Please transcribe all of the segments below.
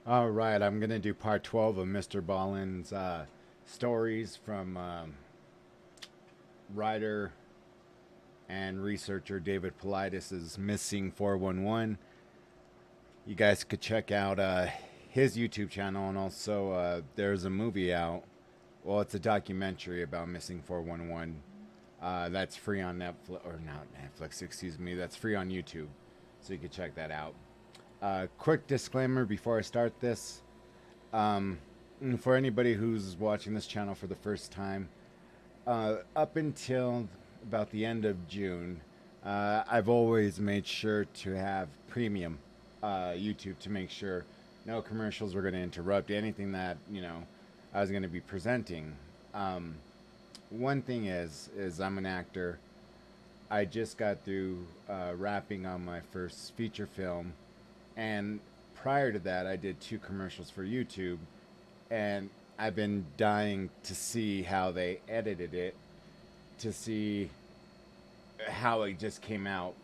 All right, I'm going to do part 12 of MrBallen's stories from writer and researcher David Paulides' Missing 411. You guys could check out his YouTube channel, and also there's a movie out. Well, it's a documentary about Missing 411. That's free on Netflix, or not Netflix, excuse me. That's free on YouTube, so you can check that out. Quick disclaimer before I start this. Um, for anybody who's watching this channel for the first time, up until about the end of June, I've always made sure to have premium YouTube to make sure no commercials were going to interrupt anything that I was going to be presenting. Um, One thing is I'm an actor. I just got through wrapping on my first feature film, and prior to that, I did two commercials for YouTube, and I've been dying to see how they edited it, to see how it just came out.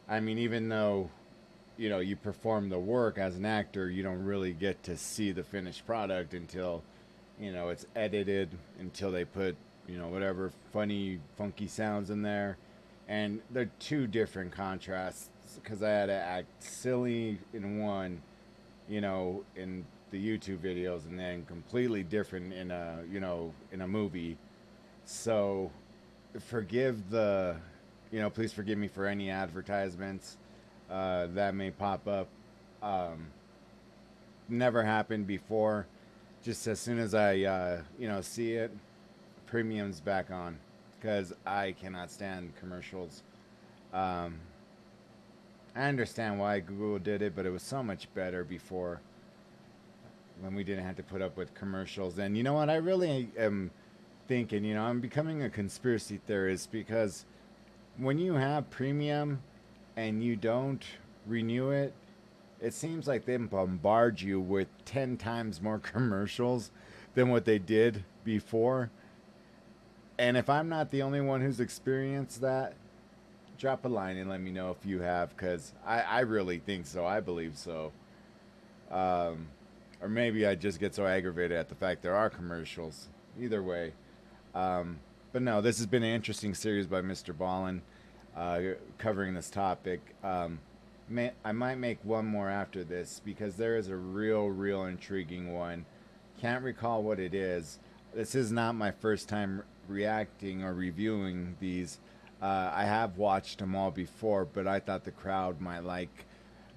I mean, even though you perform the work as an actor, you don't really get to see the finished product until it's edited, until they put whatever funny funky sounds in there. And they're two different contrasts because I had to act silly in one, in the YouTube videos, and then completely different in a movie. So forgive the, please forgive me for any advertisements that may pop up. Um, Never happened before. Just as soon as I, see it, premium's back on because I cannot stand commercials. Um, I understand why Google did it, but it was so much better before when we didn't have to put up with commercials. And you know what? I really am thinking, I'm becoming a conspiracy theorist because when you have premium and you don't renew it, it seems like they bombard you with 10 times more commercials than what they did before. And if I'm not the only one who's experienced that, drop a line and let me know if you have, because I really think so. I believe so. Um, or maybe I just get so aggravated at the fact there are commercials. Either way. Um, but no, this has been an interesting series by Mr. Ballen covering this topic. I might make one more after this because there is a real intriguing one. Can't recall what it is. This is not my first time reacting or reviewing these. I have watched them all before, but I thought the crowd might like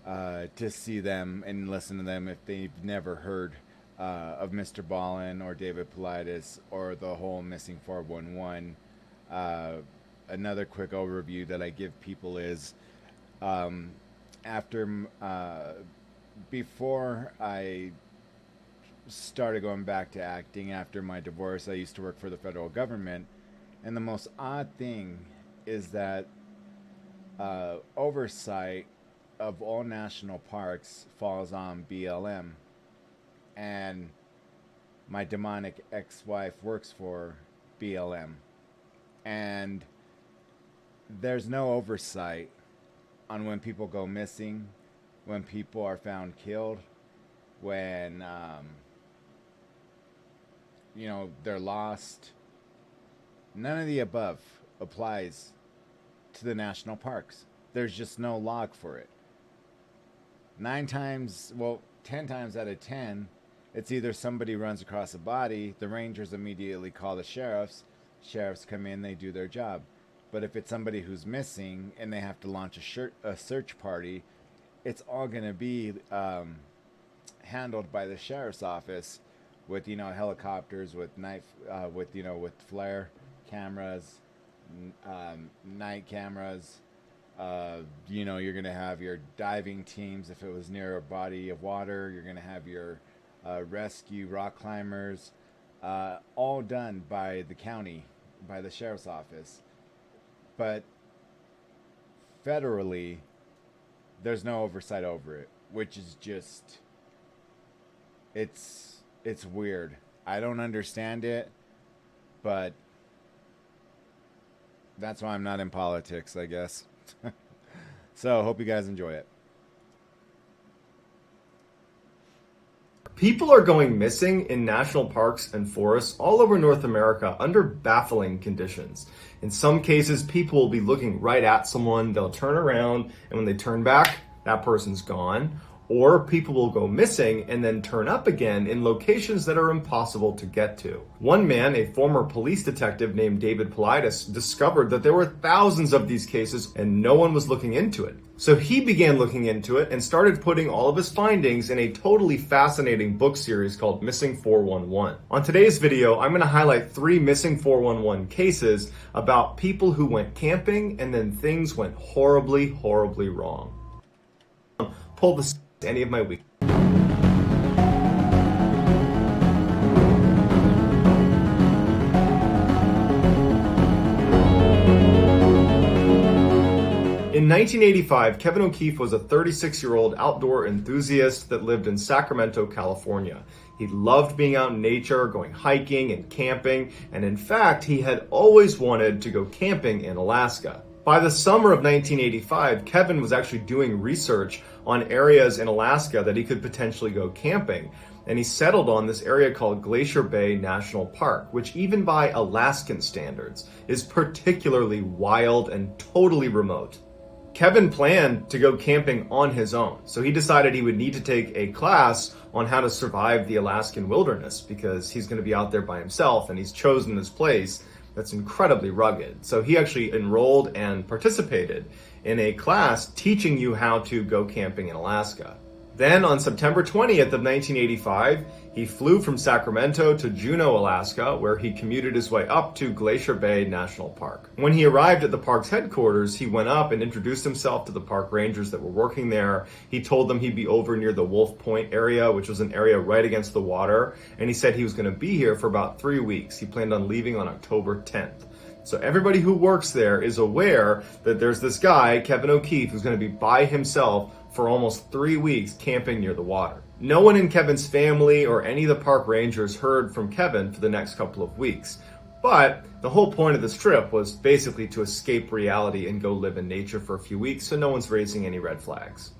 to see them and listen to them if they've never heard of Mr. Ballin or David Paulides or the whole Missing 411. Another quick overview that I give people is um, after before I started going back to acting after my divorce, I used to work for the federal government, and the most odd thing is that oversight of all national parks falls on BLM, and my demonic ex-wife works for BLM, and there's no oversight on when people go missing, when people are found killed, when they're lost. None of the above applies to the national parks. There's just no log for it. 10 times out of 10, it's either somebody runs across a body, the rangers immediately call the sheriffs come in, they do their job. But if it's somebody who's missing and they have to launch a search party, it's all going to be handled by the sheriff's office with helicopters, with with flare cameras, night cameras. You're going to have your diving teams if it was near a body of water. You're going to have your rescue rock climbers, all done by the county, by the sheriff's office. But federally, there's no oversight over it, which is just it's weird. I don't understand it, but that's why I'm not in politics, I guess. So, hope you guys enjoy it. People are going missing in national parks and forests all over North America under baffling conditions. In some cases, people will be looking right at someone, they'll turn around, and when they turn back, that person's gone. Or people will go missing and then turn up again in locations that are impossible to get to. One man, a former police detective named David PAULIDES, discovered that there were thousands of these cases and no one was looking into it. So he began looking into it and started putting all of his findings in a totally fascinating book series called Missing 411. On today's video, I'm going to highlight 3 Missing 411 cases about people who went camping and then things went horribly, horribly wrong. Pull the any of my week. In 1985, Kevin O'Keefe was a 36-year-old outdoor enthusiast that lived in Sacramento, California. He loved being out in nature, going hiking and camping, and in fact, he had always wanted to go camping in Alaska. By the summer of 1985, Kevin was actually doing research on areas in Alaska that he could potentially go camping. And he settled on this area called Glacier Bay National Park, which even by Alaskan standards is particularly wild and totally remote. Kevin planned to go camping on his own, so he decided he would need to take a class on how to survive the Alaskan wilderness because he's going to be out there by himself and he's chosen this place that's incredibly rugged. So he actually enrolled and participated in a class teaching you how to go camping in Alaska. Then on September 20th of 1985, he flew from Sacramento to Juneau, Alaska, where he commuted his way up to Glacier Bay National Park. When he arrived at the park's headquarters, he went up and introduced himself to the park rangers that were working there. He told them he'd be over near the Wolf Point area, which was an area right against the water, and he said he was going to be here for about 3 weeks. He planned on leaving on October 10th. So everybody who works there is aware that there's this guy, Kevin O'Keefe, who's going to be by himself for almost 3 weeks camping near the water. No one in Kevin's family or any of the park rangers heard from Kevin for the next couple of weeks. But the whole point of this trip was basically to escape reality and go live in nature for a few weeks, so no one's raising any red flags.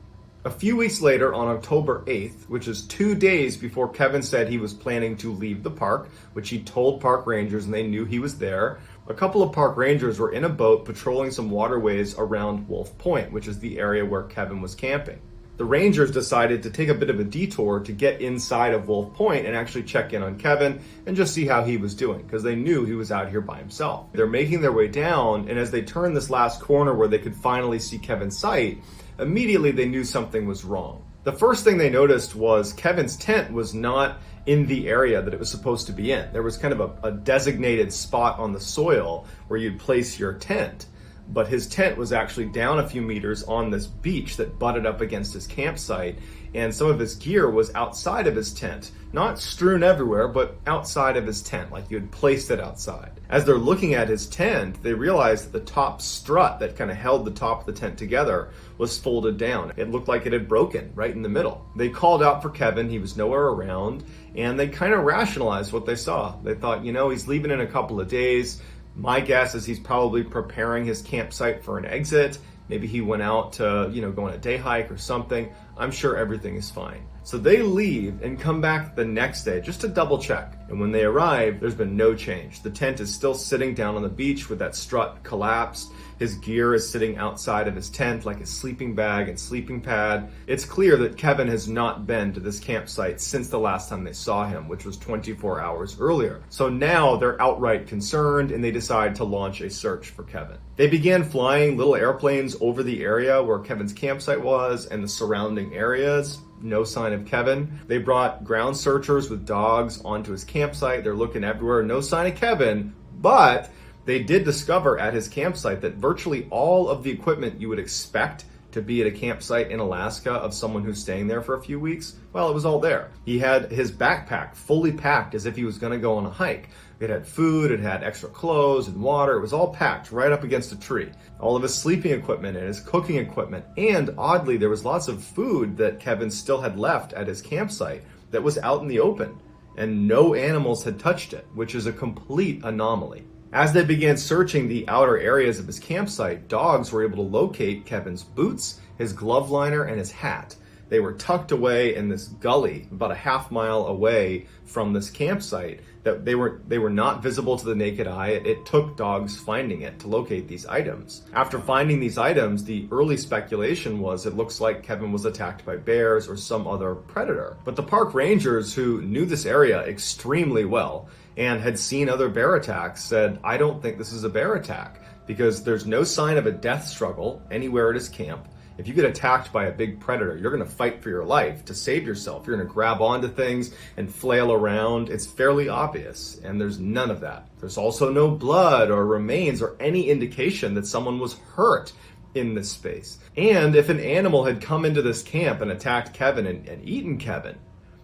A few weeks later, on October 8th, which is 2 days before Kevin said he was planning to leave the park, which he told park rangers and they knew he was there, a couple of park rangers were in a boat patrolling some waterways around Wolf Point, which is the area where Kevin was camping. The rangers decided to take a bit of a detour to get inside of Wolf Point and actually check in on Kevin and just see how he was doing, because they knew he was out here by himself. They're making their way down, and as they turned this last corner where they could finally see Kevin's sight, immediately they knew something was wrong. The first thing they noticed was Kevin's tent was not in the area that it was supposed to be in. There was kind of a designated spot on the soil where you'd place your tent, but his tent was actually down a few meters on this beach that butted up against his campsite, and some of his gear was outside of his tent. Not strewn everywhere, but outside of his tent, like you had placed it outside. As they're looking at his tent, they realized that the top strut that kind of held the top of the tent together was folded down. It looked like it had broken right in the middle. They called out for Kevin, he was nowhere around, and they kind of rationalized what they saw. They thought, he's leaving in a couple of days. My guess is he's probably preparing his campsite for an exit. Maybe he went out to, go on a day hike or something. I'm sure everything is fine. So they leave and come back the next day just to double check. And when they arrive, there's been no change. The tent is still sitting down on the beach with that strut collapsed. His gear is sitting outside of his tent like his sleeping bag and sleeping pad. It's clear that Kevin has not been to this campsite since the last time they saw him, which was 24 hours earlier. So now they're outright concerned and they decide to launch a search for Kevin. They began flying little airplanes over the area where Kevin's campsite was and the surrounding areas. No sign of Kevin. They brought ground searchers with dogs onto his campsite. They're looking everywhere. No sign of Kevin, but they did discover at his campsite that virtually all of the equipment you would expect to be at a campsite in Alaska of someone who's staying there for a few weeks, well, it was all there. He had his backpack fully packed as if he was going to go on a hike. It had food, it had extra clothes and water. It was all packed right up against a tree. All of his sleeping equipment and his cooking equipment. And oddly, there was lots of food that Kevin still had left at his campsite that was out in the open. And no animals had touched it, which is a complete anomaly. As they began searching the outer areas of his campsite, dogs were able to locate Kevin's boots, his glove liner, and his hat. They were tucked away in this gully about a half mile away from this campsite. That they were not visible to the naked eye. It took dogs finding it to locate these items. After finding these items, the early speculation was it looks like Kevin was attacked by bears or some other predator. But the park rangers, who knew this area extremely well and had seen other bear attacks, said, I don't think this is a bear attack, because there's no sign of a death struggle anywhere at his camp. If you get attacked by a big predator, you're going to fight for your life to save yourself. You're going to grab onto things and flail around. It's fairly obvious, and there's none of that. There's also no blood or remains or any indication that someone was hurt in this space. And if an animal had come into this camp and attacked Kevin and eaten Kevin,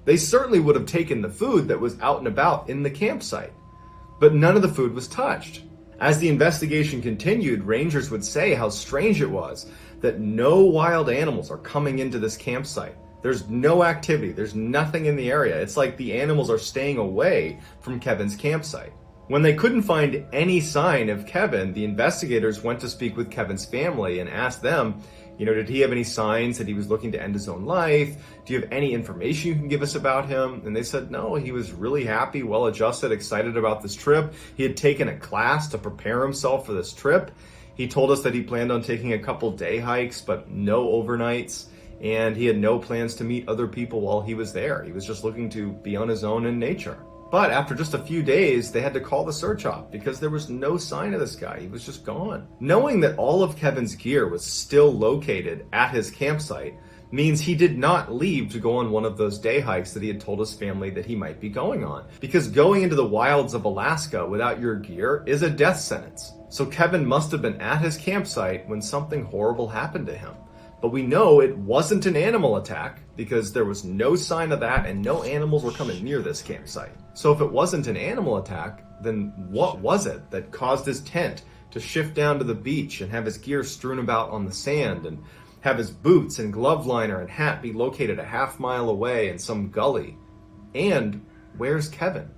they certainly would have taken the food that was out and about in the campsite. But none of the food was touched. As the investigation continued, rangers would say how strange it was that no wild animals are coming into this campsite. There's no activity. There's nothing in the area. It's like the animals are staying away from Kevin's campsite. When they couldn't find any sign of Kevin, the investigators went to speak with Kevin's family and asked them, did he have any signs that he was looking to end his own life? Do you have any information you can give us about him? And they said, no, he was really happy, well-adjusted, excited about this trip. He had taken a class to prepare himself for this trip. He told us that he planned on taking a couple day hikes, but no overnights. And he had no plans to meet other people while he was there. He was just looking to be on his own in nature. But after just a few days, they had to call the search off because there was no sign of this guy. He was just gone. Knowing that all of Kevin's gear was still located at his campsite means he did not leave to go on one of those day hikes that he had told his family that he might be going on. Because going into the wilds of Alaska without your gear is a death sentence. So Kevin must have been at his campsite when something horrible happened to him. But we know it wasn't an animal attack because there was no sign of that and no animals were coming near this campsite. So if it wasn't an animal attack, then what was it that caused his tent to shift down to the beach and have his gear strewn about on the sand and have his boots and glove liner and hat be located a half mile away in some gully? And where's Kevin?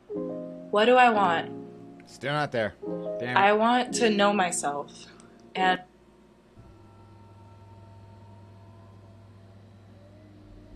What do I want? Still not there. Damn. I want to know myself. And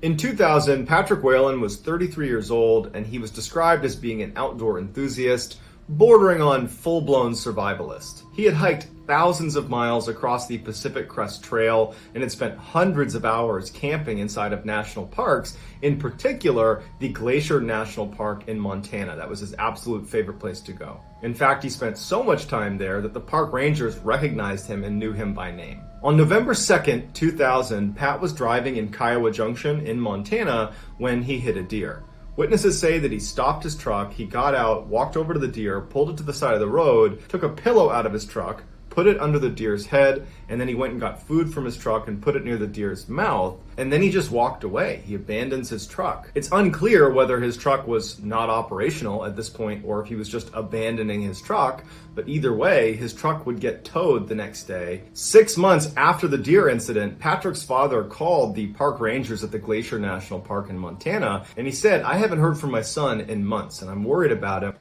in 2000, Patrick Whalen was 33 years old, and he was described as being an outdoor enthusiast, bordering on full-blown survivalist. He had hiked thousands of miles across the Pacific Crest Trail and had spent hundreds of hours camping inside of national parks, in particular the Glacier National Park in Montana. That was his absolute favorite place to go. In fact, he spent so much time there that the park rangers recognized him and knew him by name. On November 2nd, 2000, Pat was driving in Kiowa Junction in Montana when he hit a deer. Witnesses say that he stopped his truck, he got out, walked over to the deer, pulled it to the side of the road, took a pillow out of his truck, put it under the deer's head, and then he went and got food from his truck and put it near the deer's mouth, and then he just walked away. He abandons his truck. It's unclear whether his truck was not operational at this point or if he was just abandoning his truck, but either way, his truck would get towed the next day. 6 months after the deer incident, Patrick's father called the park rangers at the Glacier National Park in Montana, and he said, I haven't heard from my son in months, and I'm worried about him.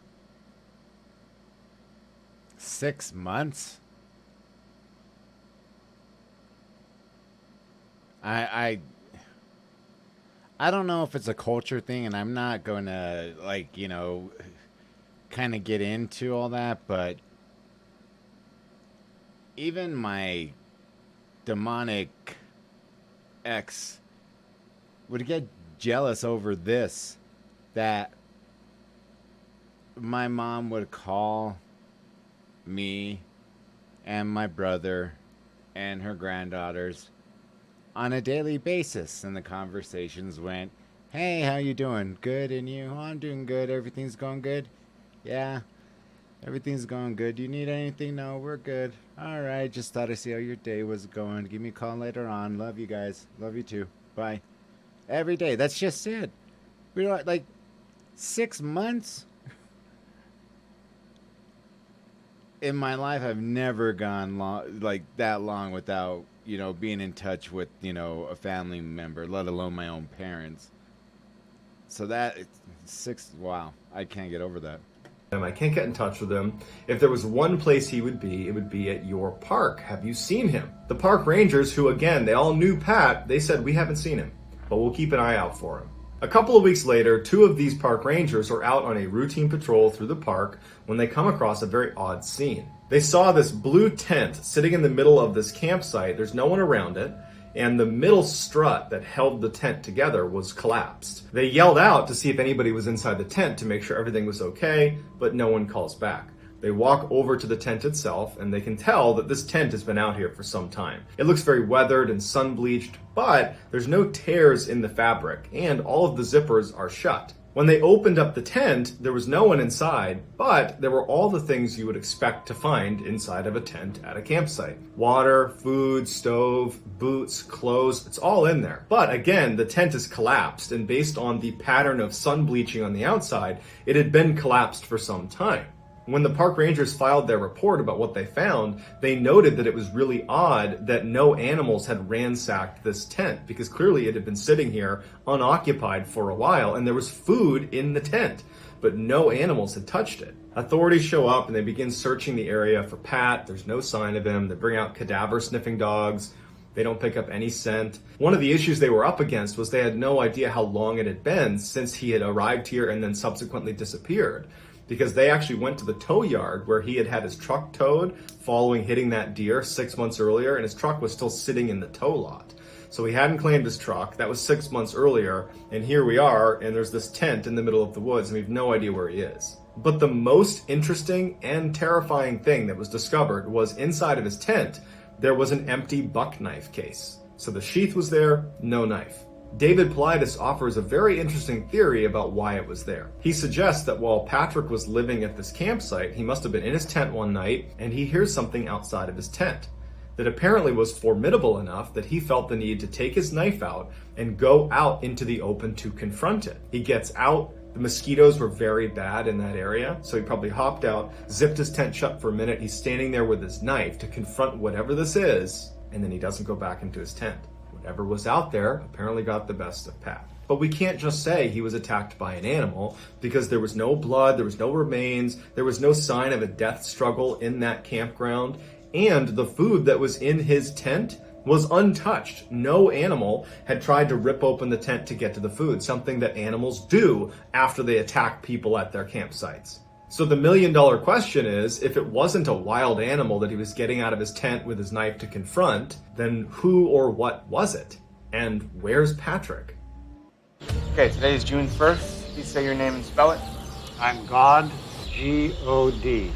6 months? I don't know if it's a culture thing, and I'm not going to, kind of get into all that, but even my demonic ex would get jealous over this, that my mom would call me and my brother and her granddaughters on a daily basis, and the conversations went, hey, how you doing? Good, and you? Oh, I'm doing good. Everything's going good? Yeah, everything's going good. Do you need anything? No, we're good. All right, just thought I'd see how your day was going. Give me a call later on. Love you guys. Love you too. Bye. Every day. That's just it. We were 6 months. In my life, I've never gone that long without being in touch with, a family member, let alone my own parents. So that, wow, I can't get over that. I can't get in touch with him. If there was one place he would be, it would be at your park. Have you seen him? The park rangers, who again, they all knew Pat, they said, we haven't seen him, but we'll keep an eye out for him. A couple of weeks later, 2 of these park rangers are out on a routine patrol through the park when they come across a very odd scene. They saw this blue tent sitting in the middle of this campsite. There's no one around it, and the middle strut that held the tent together was collapsed. They yelled out to see if anybody was inside the tent to make sure everything was okay, but no one calls back. They walk over to the tent itself, and they can tell that this tent has been out here for some time. It looks very weathered and sun-bleached, but there's no tears in the fabric, and all of the zippers are shut. When they opened up the tent, there was no one inside, but there were all the things you would expect to find inside of a tent at a campsite. Water, food, stove, boots, clothes, it's all in there. But again, the tent is collapsed, and based on the pattern of sun bleaching on the outside, it had been collapsed for some time. When the park rangers filed their report about what they found, they noted that it was really odd that no animals had ransacked this tent, because clearly it had been sitting here unoccupied for a while and there was food in the tent, but no animals had touched it. Authorities show up and they begin searching the area for Pat. There's no sign of him. They bring out cadaver sniffing dogs. They don't pick up any scent. One of the issues they were up against was they had no idea how long it had been since he had arrived here and then subsequently disappeared, because they actually went to the tow yard where he had had his truck towed following hitting that deer 6 months earlier, and his truck was still sitting in the tow lot. So he hadn't claimed his truck. That was 6 months earlier, and here we are, and there's this tent in the middle of the woods, and we have no idea where he is. But the most interesting and terrifying thing that was discovered was inside of his tent, there was an empty buck knife case. So the sheath was there, no knife. David Paulides offers a very interesting theory about why it was there. He suggests that while Patrick was living at this campsite, he must have been in his tent one night and he hears something outside of his tent that apparently was formidable enough that he felt the need to take his knife out and go out into the open to confront it. He gets out. The mosquitoes were very bad in that area, so he probably hopped out, zipped his tent shut for a minute. He's standing there with his knife to confront whatever this is, and then he doesn't go back into his tent. Whatever was out there apparently got the best of Pat. But we can't just say he was attacked by an animal, because there was no blood, there was no remains, there was no sign of a death struggle in that campground, and the food that was in his tent was untouched. No animal had tried to rip open the tent to get to the food, something that animals do after they attack people at their campsites. So the million-dollar question is, if it wasn't a wild animal that he was getting out of his tent with his knife to confront, then who or what was it? And where's Patrick? Okay, today is June 1st. Please say your name and spell it. I'm God, G-O-D.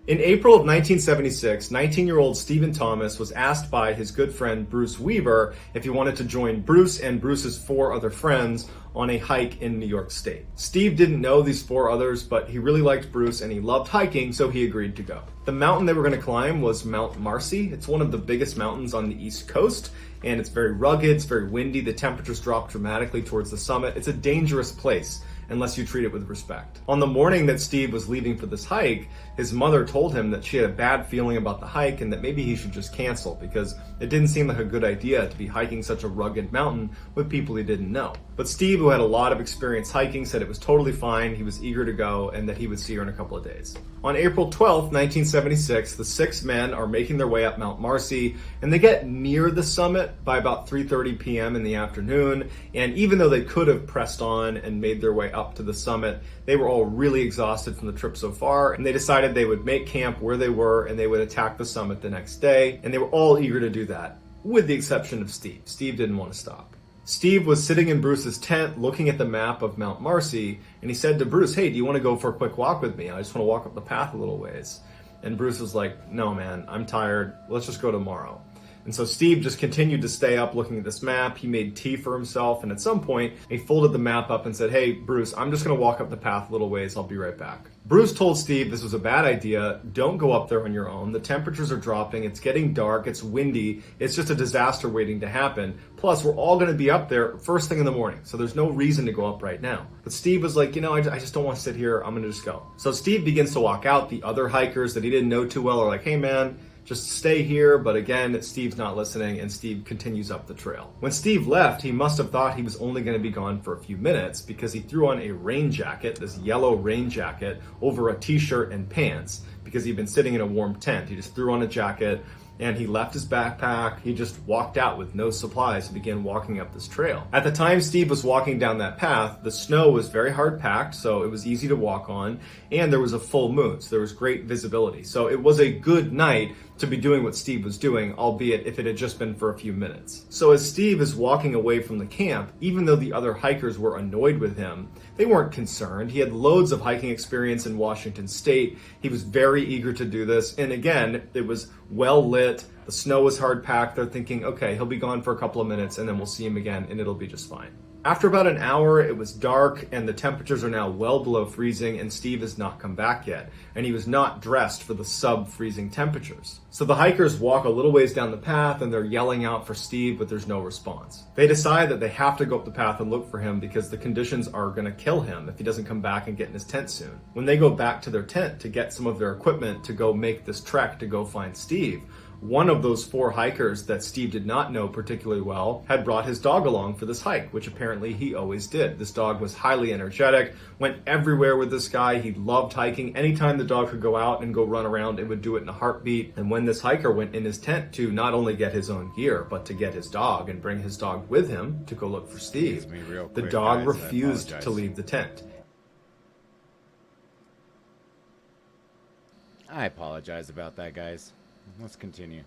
In April of 1976, 19-year-old Stephen Thomas was asked by his good friend Bruce Weaver if he wanted to join Bruce and Bruce's 4 other friends on a hike in New York State. Steve didn't know these 4 others, but he really liked Bruce and he loved hiking, so he agreed to go. The mountain they were going to climb was Mount Marcy. It's one of the biggest mountains on the East Coast, and it's very rugged, it's very windy, the temperatures drop dramatically towards the summit. It's a dangerous place unless you treat it with respect. On the morning that Steve was leaving for this hike, his mother told him that she had a bad feeling about the hike and that maybe he should just cancel, because it didn't seem like a good idea to be hiking such a rugged mountain with people he didn't know. But Steve, who had a lot of experience hiking, said it was totally fine, he was eager to go, and that he would see her in a couple of days. On April 12th, 1976, the 6 men are making their way up Mount Marcy, and they get near the summit by about 3:30 p.m. in the afternoon, and even though they could have pressed on and made their way up to the summit, they were all really exhausted from the trip so far, and they decided they would make camp where they were and they would attack the summit the next day, and they were all eager to do that, with the exception of Steve. Steve didn't want to stop. Steve was sitting in Bruce's tent looking at the map of Mount Marcy, and he said to Bruce, "Hey, do you want to go for a quick walk with me? I just want to walk up the path a little ways." And Bruce was like, "No, man, I'm tired. Let's just go tomorrow." And so Steve just continued to stay up looking at this map. He made tea for himself, and at some point, he folded the map up and said, "Hey, Bruce, I'm just going to walk up the path a little ways. I'll be right back." Bruce told Steve this was a bad idea. Don't go up there on your own. The temperatures are dropping. It's getting dark. It's windy. It's just a disaster waiting to happen. Plus, we're all going to be up there first thing in the morning, so there's no reason to go up right now. But Steve was like, I just don't want to sit here. I'm going to just go. So Steve begins to walk out. The other hikers that he didn't know too well are like, "Hey, man, just stay here, but again, Steve's not listening, and Steve continues up the trail. When Steve left, he must have thought he was only going to be gone for a few minutes because he threw on a rain jacket, this yellow rain jacket, over a t-shirt and pants because he'd been sitting in a warm tent. He just threw on a jacket, and he left his backpack. He just walked out with no supplies and began walking up this trail. At the time Steve was walking down that path, the snow was very hard packed, so it was easy to walk on, and there was a full moon, so there was great visibility. So it was a good night to be doing what Steve was doing, albeit if it had just been for a few minutes. So as Steve is walking away from the camp, even though the other hikers were annoyed with him, they weren't concerned. He had loads of hiking experience in Washington State. He was very eager to do this. And again, it was well lit. The snow was hard packed. They're thinking, okay, he'll be gone for a couple of minutes and then we'll see him again and it'll be just fine. After about an hour, it was dark and the temperatures are now well below freezing and Steve has not come back yet. And he was not dressed for the sub-freezing temperatures. So the hikers walk a little ways down the path and they're yelling out for Steve, but there's no response. They decide that they have to go up the path and look for him because the conditions are going to kill him if he doesn't come back and get in his tent soon. When they go back to their tent to get some of their equipment to go make this trek to go find Steve, one of those 4 hikers that Steve did not know particularly well had brought his dog along for this hike, which apparently he always did. This dog was highly energetic, went everywhere with this guy. He loved hiking. Anytime the dog could go out and go run around, it would do it in a heartbeat. And when this hiker went in his tent to not only get his own gear, but to get his dog and bring his dog with him to go look for Steve, the dog refused to leave the tent. I apologize about that, guys. Let's continue.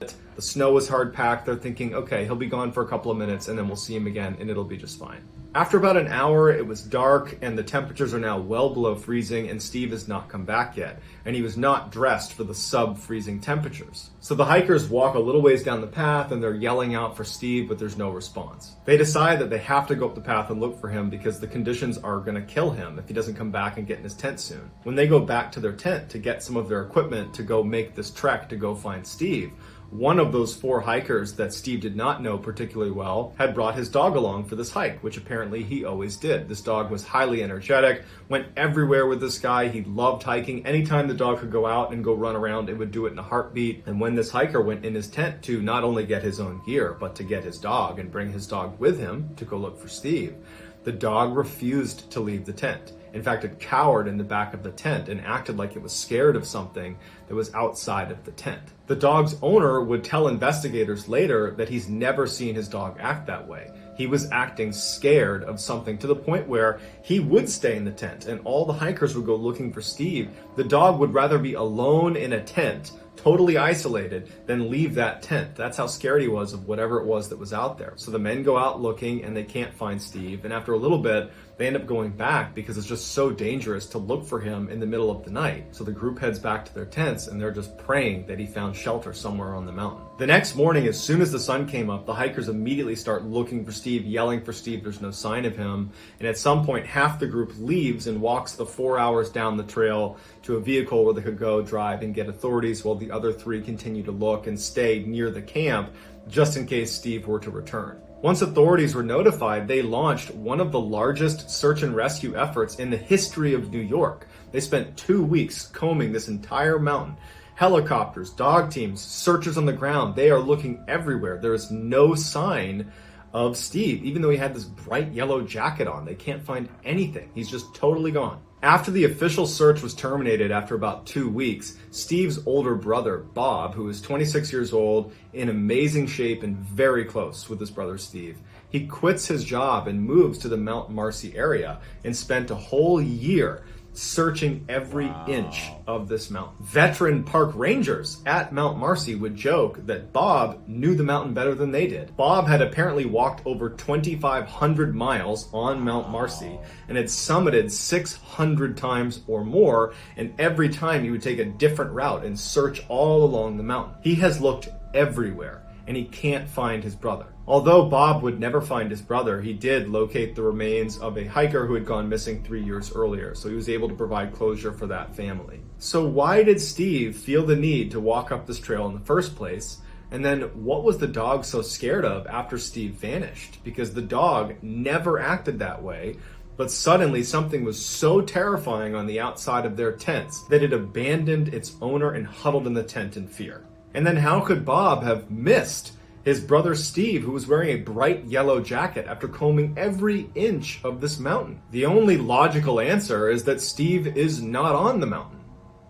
The snow was hard packed. They're thinking, okay, he'll be gone for a couple of minutes and then we'll see him again and it'll be just fine. After about an hour, it was dark and the temperatures are now well below freezing and Steve has not come back yet. And he was not dressed for the sub-freezing temperatures. So the hikers walk a little ways down the path and they're yelling out for Steve, but there's no response. They decide that they have to go up the path and look for him because the conditions are going to kill him if he doesn't come back and get in his tent soon. When they go back to their tent to get some of their equipment to go make this trek to go find Steve, one of those 4 hikers that Steve did not know particularly well had brought his dog along for this hike, which apparently he always did. This dog was highly energetic, went everywhere with this guy. He loved hiking. Anytime the dog could go out and go run around, it would do it in a heartbeat. And when this hiker went in his tent to not only get his own gear, but to get his dog and bring his dog with him to go look for Steve, the dog refused to leave the tent. In fact, it cowered in the back of the tent and acted like it was scared of something that was outside of the tent. The dog's owner would tell investigators later that he's never seen his dog act that way. He was acting scared of something to the point where he would stay in the tent and all the hikers would go looking for Steve. The dog would rather be alone in a tent, totally isolated, than leave that tent. That's how scared he was of whatever it was that was out there. So the men go out looking and they can't find Steve. And after a little bit, they end up going back because it's just so dangerous to look for him in the middle of the night. So the group heads back to their tents and they're just praying that he found shelter somewhere on the mountain. The next morning, as soon as the sun came up, the hikers immediately start looking for Steve, yelling for Steve. There's no sign of him. And at some point, half the group leaves and walks the 4 hours down the trail to a vehicle where they could go drive and get authorities, while the other 3 continue to look and stay near the camp just in case Steve were to return. Once authorities were notified, they launched one of the largest search and rescue efforts in the history of New York. They spent 2 weeks combing this entire mountain. Helicopters, dog teams, searchers on the ground, they are looking everywhere. There is no sign of Steve, even though he had this bright yellow jacket on. They can't find anything. He's just totally gone. After the official search was terminated after about 2 weeks, Steve's older brother, Bob, who is 26 years old, in amazing shape and very close with his brother Steve, he quits his job and moves to the Mount Marcy area and spent a whole year searching every inch of this mountain. Veteran park rangers at Mount Marcy would joke that Bob knew the mountain better than they did. Bob had apparently walked over 2,500 miles on Mount Marcy and had summited 600 times or more, and every time he would take a different route and search all along the mountain. He has looked everywhere and he can't find his brother. Although Bob would never find his brother, he did locate the remains of a hiker who had gone missing 3 years earlier, so he was able to provide closure for that family. So why did Steve feel the need to walk up this trail in the first place? And then what was the dog so scared of after Steve vanished? Because the dog never acted that way But suddenly something was so terrifying on the outside of their tents that it abandoned its owner and huddled in the tent in fear. And then how could Bob have missed his brother Steve, who was wearing a bright yellow jacket after combing every inch of this mountain? The only logical answer is that Steve is not on the mountain.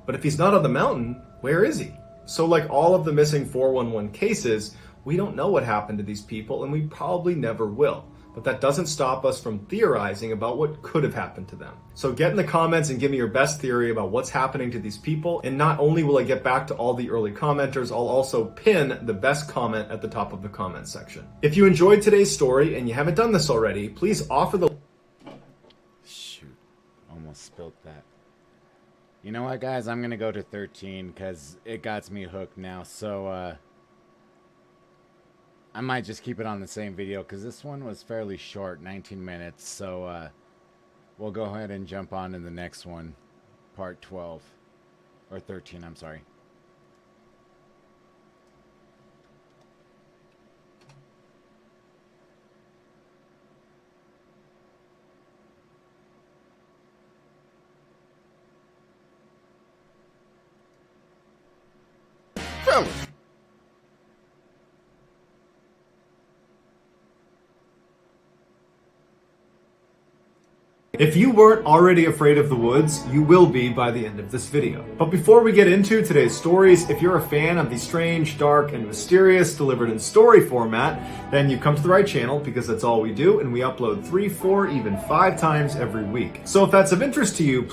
But if he's not on the mountain, where is he? So like all of the missing 411 cases, we don't know what happened to these people, and we probably never will. But that doesn't stop us from theorizing about what could have happened to them. So get in the comments and give me your best theory about what's happening to these people. And not only will I get back to all the early commenters, I'll also pin the best comment at the top of the comment section. If you enjoyed today's story and you haven't done this already, please offer the... Shoot, almost spilled that. You know what, guys? I'm going to go to 13 because it got me hooked now. So, I might just keep it on the same video because this one was fairly short, 19 minutes. So we'll go ahead and jump on to the next one, part 12, or 13, I'm sorry. Fellas. If you weren't already afraid of the woods, you will be by the end of this video. But before we get into today's stories, if you're a fan of the strange, dark, and mysterious delivered in story format, then you've come to the right channel because that's all we do, and we upload 3, 4, even 5 times every week. So if that's of interest to you,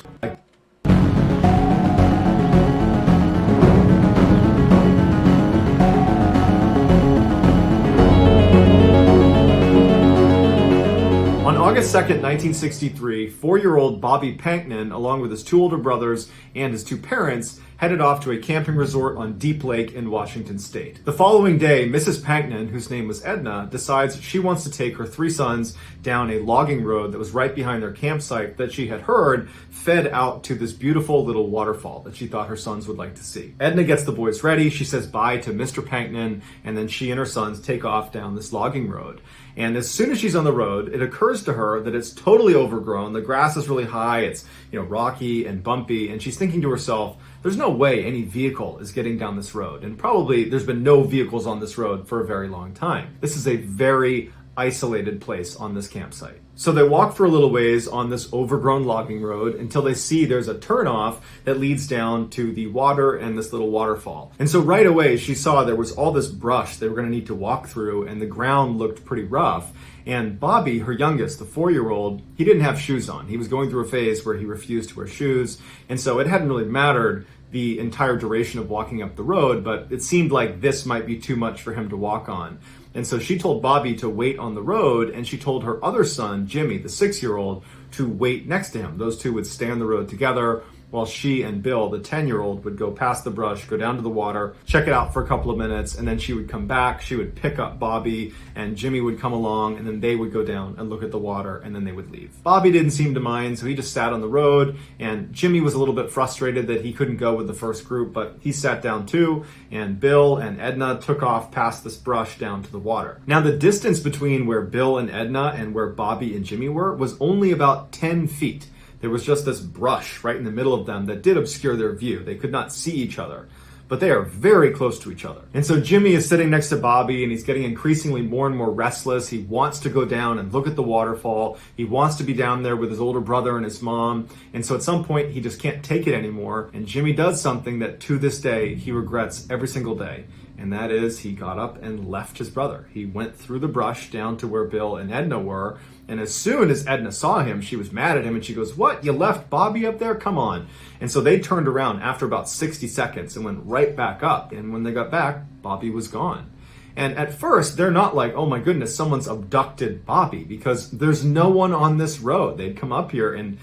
August 2nd, 1963, 4-year-old Bobby Panknin, along with his 2 older brothers and his 2 parents, headed off to a camping resort on Deep Lake in Washington State. The following day, Mrs. Panknin, whose name was Edna, decides she wants to take her 3 sons down a logging road that was right behind their campsite that she had heard fed out to this beautiful little waterfall that she thought her sons would like to see. Edna gets the boys ready, she says bye to Mr. Panknin, and then she and her sons take off down this logging road. And as soon as she's on the road, it occurs to her that it's totally overgrown. The grass is really high, it's rocky and bumpy, and she's thinking to herself, there's no way any vehicle is getting down this road. And probably there's been no vehicles on this road for a very long time. This is a very isolated place on this campsite. So they walk for a little ways on this overgrown logging road until they see there's a turnoff that leads down to the water and this little waterfall. And so right away she saw there was all this brush they were going to need to walk through, and the ground looked pretty rough. And Bobby, her youngest, the 4-year-old, he didn't have shoes on. He was going through a phase where he refused to wear shoes. And so it hadn't really mattered the entire duration of walking up the road, but it seemed like this might be too much for him to walk on. And so she told Bobby to wait on the road, and she told her other son, Jimmy, the 6-year-old, to wait next to him. Those two would stay on the road together while she and Bill, the 10-year-old, would go past the brush, go down to the water, check it out for a couple of minutes, and then she would come back, she would pick up Bobby, and Jimmy would come along, and then they would go down and look at the water, and then they would leave. Bobby didn't seem to mind, so he just sat on the road, and Jimmy was a little bit frustrated that he couldn't go with the first group, but he sat down too, and Bill and Edna took off past this brush down to the water. Now, the distance between where Bill and Edna and where Bobby and Jimmy were was only about 10 feet. There was just this brush right in the middle of them that did obscure their view. They could not see each other, but they are very close to each other. And so Jimmy is sitting next to Bobby, and he's getting increasingly more and more restless. He wants to go down and look at the waterfall. He wants to be down there with his older brother and his mom. And so at some point, he just can't take it anymore. And Jimmy does something that to this day, he regrets every single day. And that is he got up and left his brother. He went through the brush down to where Bill and Edna were. And as soon as Edna saw him, she was mad at him and she goes, "What? You left Bobby up there? Come on." And so they turned around after about 60 seconds and went right back up. And when they got back, Bobby was gone. And at first, they're not like, oh my goodness, someone's abducted Bobby, because there's no one on this road. They'd come up here and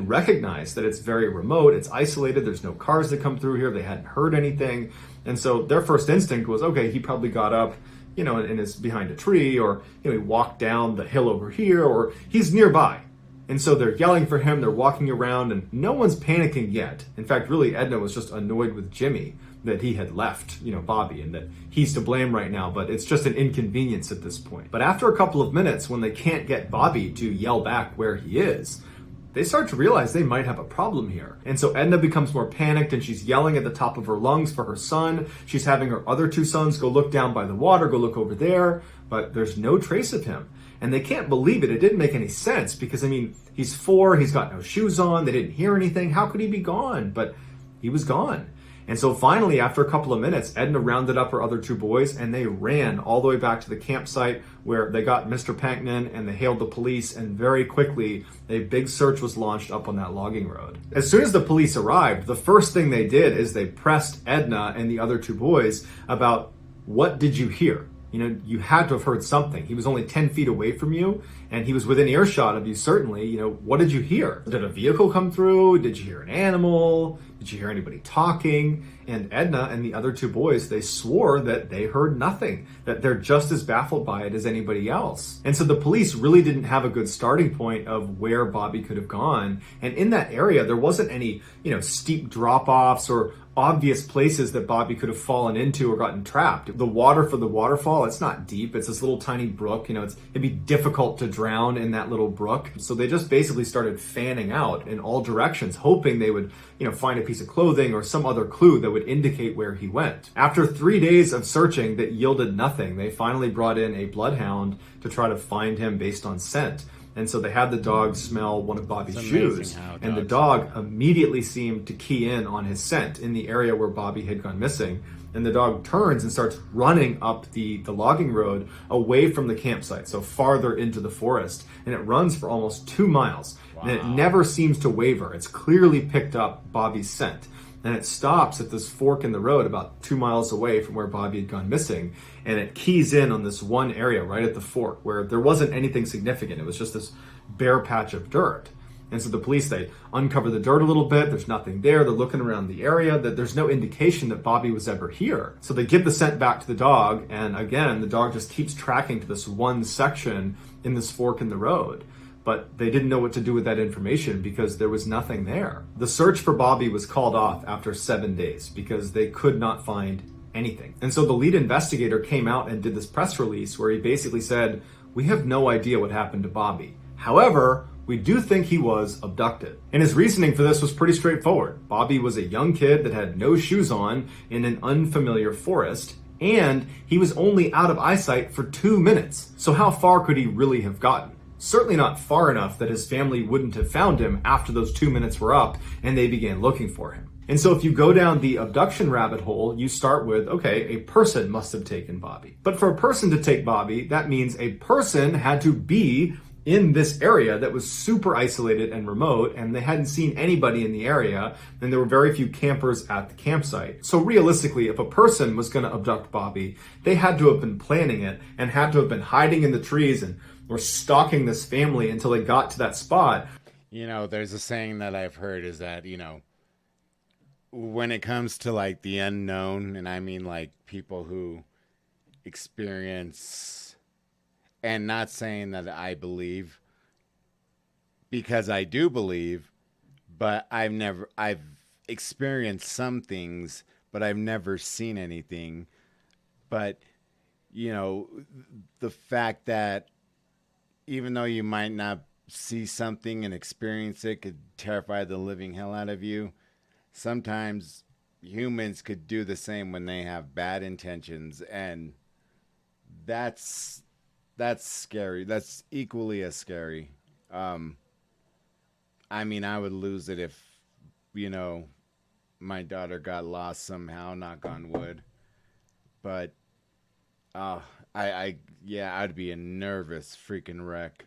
recognize that it's very remote, it's isolated, there's no cars that come through here, they hadn't heard anything. And so their first instinct was, okay, he probably got up, and is behind a tree, or he walked down the hill over here, or he's nearby. And so they're yelling for him, they're walking around, and no one's panicking yet. In fact, really, Edna was just annoyed with Jimmy that he had left, Bobby, and that he's to blame right now, but it's just an inconvenience at this point. But after a couple of minutes, when they can't get Bobby to yell back where he is, they start to realize they might have a problem here. And so Edna becomes more panicked, and she's yelling at the top of her lungs for her son. She's having her other two sons go look down by the water, go look over there, but there's no trace of him. And they can't believe it. It didn't make any sense because, he's 4, he's got no shoes on, they didn't hear anything. How could he be gone? But he was gone. And so finally, after a couple of minutes, Edna rounded up her other two boys and they ran all the way back to the campsite where they got Mr. Panknin and they hailed the police, and very quickly a big search was launched up on that logging road. As soon as the police arrived, the first thing they did is they pressed Edna and the other two boys about, what did you hear? You had to have heard something. He was only 10 feet away from you, and he was within earshot of you, certainly. What did you hear? Did a vehicle come through? Did you hear an animal? Did you hear anybody talking? And Edna and the other two boys, they swore that they heard nothing, that they're just as baffled by it as anybody else. And so the police really didn't have a good starting point of where Bobby could have gone. And in that area, there wasn't any, steep drop-offs or obvious places that Bobby could have fallen into or gotten trapped. The water for the waterfall, it's not deep. It's this little tiny brook. It'd be difficult to drown in that little brook. So they just basically started fanning out in all directions, hoping they would, find a piece of clothing or some other clue that would indicate where he went. After 3 days of searching that yielded nothing, they finally brought in a bloodhound to try to find him based on scent. And so they had the dog smell one of Bobby's shoes, and the dog immediately seemed to key in on his scent in the area where Bobby had gone missing. And the dog turns and starts running up the logging road away from the campsite, so farther into the forest. And it runs for almost 2 miles. Wow. And it never seems to waver. It's clearly picked up Bobby's scent. And it stops at this fork in the road about 2 miles away from where Bobby had gone missing. And it keys in on this one area right at the fork where there wasn't anything significant. It was just this bare patch of dirt. And so the police, they uncover the dirt a little bit. There's nothing there. They're looking around the area. That there's no indication that Bobby was ever here. So they give the scent back to the dog. And again, the dog just keeps tracking to this one section in this fork in the road. But they didn't know what to do with that information because there was nothing there. The search for Bobby was called off after 7 days because they could not find anything. And so the lead investigator came out and did this press release where he basically said, "We have no idea what happened to Bobby. However, we do think he was abducted." And his reasoning for this was pretty straightforward. Bobby was a young kid that had no shoes on in an unfamiliar forest, and he was only out of eyesight for 2 minutes. So how far could he really have gotten? Certainly not far enough that his family wouldn't have found him after those 2 minutes were up and they began looking for him. And so if you go down the abduction rabbit hole, you start with, okay, a person must have taken Bobby. But for a person to take Bobby, that means a person had to be in this area that was super isolated and remote, and they hadn't seen anybody in the area, and there were very few campers at the campsite. So realistically, if a person was going to abduct Bobby, they had to have been planning it and had to have been hiding in the trees and were stalking this family until they got to that spot. There's a saying that I've heard is that, when it comes to like the unknown, and I mean like people who experience, and not saying that I believe, because I do believe, but I've experienced some things, but I've never seen anything. But, the fact that even though you might not see something and experience it could terrify the living hell out of you, sometimes humans could do the same when they have bad intentions, and that's scary. That's equally as scary. I would lose it if, my daughter got lost somehow, knock on wood. But, I'd be a nervous freaking wreck.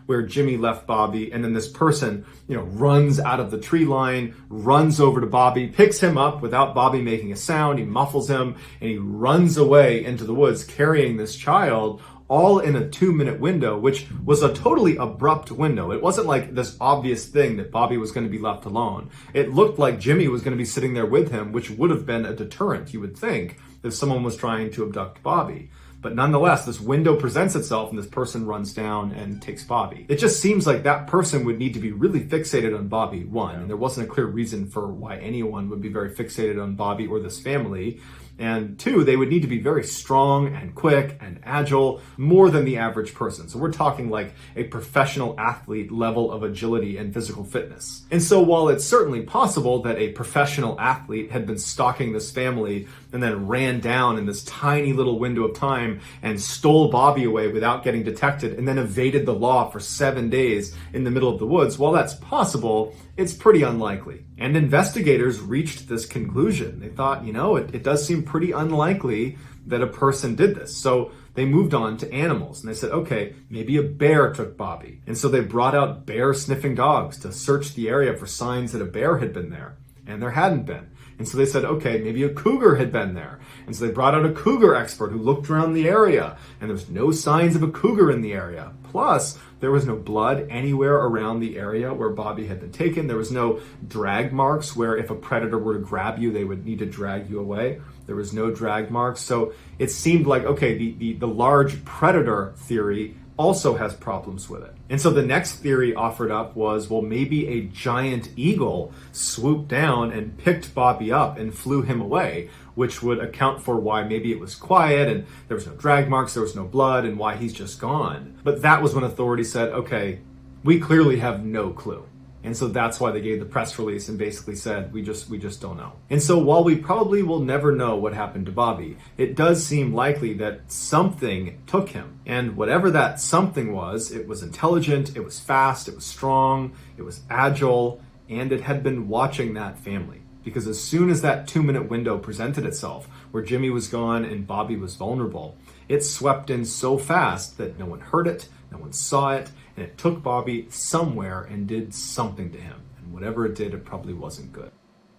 Where Jimmy left Bobby, and then this person, runs out of the tree line, runs over to Bobby, picks him up without Bobby making a sound. He muffles him, and he runs away into the woods carrying this child, all in a 2-minute window, which was a totally abrupt window. It wasn't like this obvious thing that Bobby was going to be left alone. It looked like Jimmy was going to be sitting there with him, which would have been a deterrent, you would think, if someone was trying to abduct Bobby. But nonetheless, this window presents itself and this person runs down and takes Bobby. It just seems like that person would need to be really fixated on Bobby, one, and there wasn't a clear reason for why anyone would be very fixated on Bobby or this family. And two, they would need to be very strong and quick and agile, more than the average person. So we're talking like a professional athlete level of agility and physical fitness. And so while it's certainly possible that a professional athlete had been stalking this family and then ran down in this tiny little window of time and stole Bobby away without getting detected and then evaded the law for 7 days in the middle of the woods, while that's possible, it's pretty unlikely. And investigators reached this conclusion. They thought, it does seem pretty unlikely that a person did this. So they moved on to animals and they said, okay, maybe a bear took Bobby. And so they brought out bear sniffing dogs to search the area for signs that a bear had been there. And there hadn't been. And so they said, okay, maybe a cougar had been there. And so they brought out a cougar expert who looked around the area, and there was no signs of a cougar in the area. Plus, there was no blood anywhere around the area where Bobby had been taken. There was no drag marks where if a predator were to grab you, they would need to drag you away. There was no drag marks. So it seemed like, okay, the large predator theory also has problems with it. And so the next theory offered up was, well, maybe a giant eagle swooped down and picked Bobby up and flew him away, which would account for why maybe it was quiet and there was no drag marks, there was no blood, and why he's just gone. But that was when authorities said, okay, we clearly have no clue. And so that's why they gave the press release and basically said, we just don't know. And so while we probably will never know what happened to Bobby, it does seem likely that something took him. And whatever that something was, it was intelligent, it was fast, it was strong, it was agile, and it had been watching that family. Because as soon as that 2-minute window presented itself, where Jimmy was gone and Bobby was vulnerable, it swept in so fast that no one heard it, no one saw it, and it took Bobby somewhere and did something to him. And whatever it did, it probably wasn't good.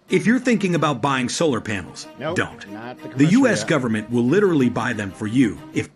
If you're thinking about buying solar panels, Nope, don't. not the The U.S. commercial yet. government will literally buy them for you if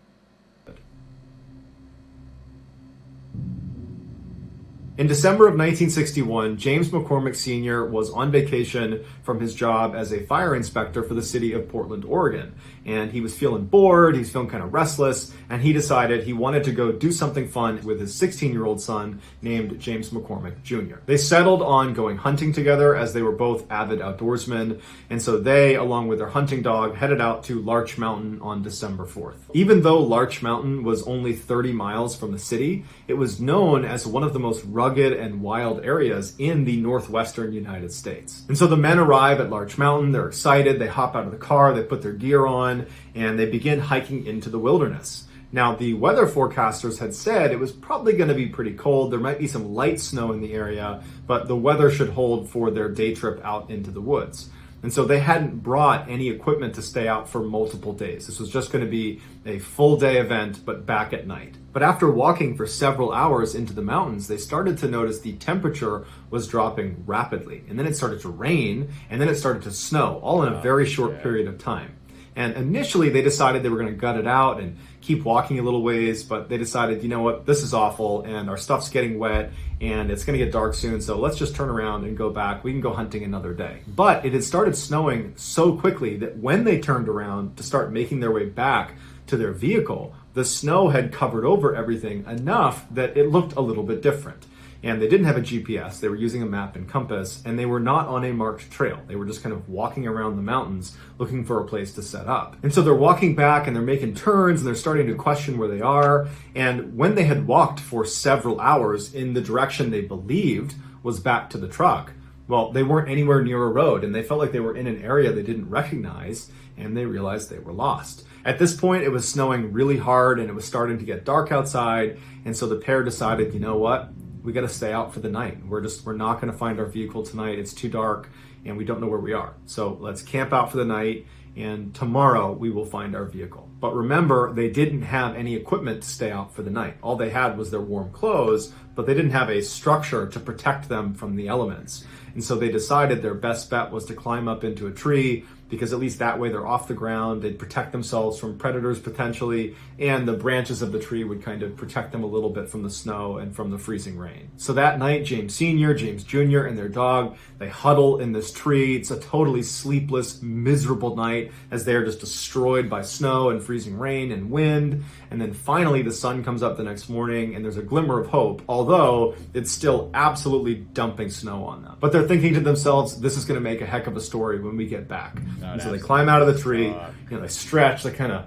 In December of 1961, James McCormick Sr. was on vacation from his job as a fire inspector for the city of Portland, Oregon. And he was feeling bored, he was feeling kind of restless, and he decided he wanted to go do something fun with his 16-year-old son named James McCormick Jr. They settled on going hunting together as they were both avid outdoorsmen, and so they, along with their hunting dog, headed out to Larch Mountain on December 4th. Even though Larch Mountain was only 30 miles from the city, it was known as one of the most rugged and wild areas in the northwestern United States. And so the men arrive at Larch Mountain, they're excited, they hop out of the car, they put their gear on, and they begin hiking into the wilderness. Now, the weather forecasters had said it was probably going to be pretty cold. There might be some light snow in the area, but the weather should hold for their day trip out into the woods. And so they hadn't brought any equipment to stay out for multiple days. This was just going to be a full day event, but back at night. But after walking for several hours into the mountains, they started to notice the temperature was dropping rapidly. And then it started to rain, and then it started to snow, all in a very short period of time. And initially they decided they were going to gut it out and keep walking a little ways, but they decided, you know what, this is awful and our stuff's getting wet and it's going to get dark soon, so let's just turn around and go back. We can go hunting another day. But it had started snowing so quickly that when they turned around to start making their way back to their vehicle, the snow had covered over everything enough that it looked a little bit different. And they didn't have a GPS, they were using a map and compass, and they were not on a marked trail. They were just kind of walking around the mountains looking for a place to set up. And so they're walking back and they're making turns and they're starting to question where they are. And when they had walked for several hours in the direction they believed was back to the truck, well, they weren't anywhere near a road and they felt like they were in an area they didn't recognize, and they realized they were lost. At this point, it was snowing really hard and it was starting to get dark outside. And so the pair decided, you know what? We got to stay out for the night. We're not going to find our vehicle tonight. It's too dark and we don't know where we are. So let's camp out for the night and tomorrow we will find our vehicle. But remember, they didn't have any equipment to stay out for the night. All they had was their warm clothes, but they didn't have a structure to protect them from the elements. And so they decided their best bet was to climb up into a tree, because at least that way they're off the ground, they'd protect themselves from predators potentially, and the branches of the tree would kind of protect them a little bit from the snow and from the freezing rain. So that night, James Sr., James Jr., and their dog, they huddle in this tree. It's a totally sleepless, miserable night as they are just destroyed by snow and freezing rain and wind. And then finally the sun comes up the next morning and there's a glimmer of hope, although it's still absolutely dumping snow on them. But they're thinking to themselves, this is going to make a heck of a story when we get back. And so they climb out of the tree, they stretch, they kind of,